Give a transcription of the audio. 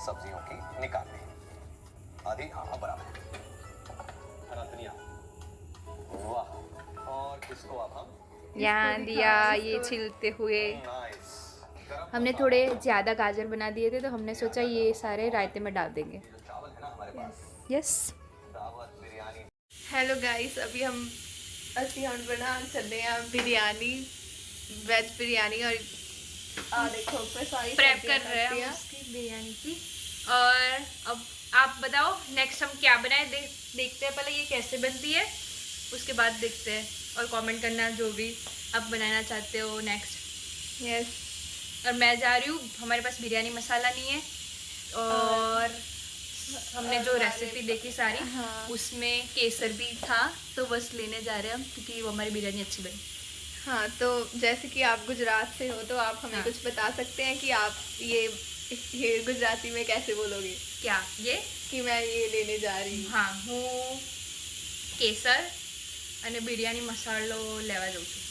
सब्जियों की निकालनी। आधी, हाँ बराबर। हरा धनिया, वाह। और इसको अब हम यहाँ दिया ये छिलते हुए। नाइस। हमने थोड़े ज़्यादा गाजर बना दिए थे तो हमने सोचा ये सारे रायते में डाल देंगे। जो चावल है ना हमारे पास, यस। दावत बिरयानी। हेलो गाइस, अभी हम बना चले हैं बिरयानी, वेज बिरयानी। और देखो ऊपर सारी प्रेप कर रहे हैं हम उसकी बिरयानी की। और अब आप बताओ नेक्स्ट हम क्या बनाए, देखते हैं पहले ये कैसे बनती है, उसके बाद देखते हैं। और कमेंट करना जो भी आप बनाना चाहते हो नेक्स्ट। यस। और मैं जा रही हूँ, हमारे पास बिरयानी मसाला नहीं है। और हमने जो रेसिपी देखी सारी, हाँ, उसमें केसर भी था, तो बस लेने जा रहे हैं हम क्योंकि वो हमारी बिरयानी अच्छी बनी। हाँ, तो जैसे कि आप गुजरात से हो तो आप हमें, हाँ, कुछ बता सकते हैं कि आप ये गुजराती में कैसे बोलोगे? क्या ये कि मैं ये लेने जा रही हूँ? हाँ, હું કેસર અને બિરયાની મસાલો લેવા જાઉં છું।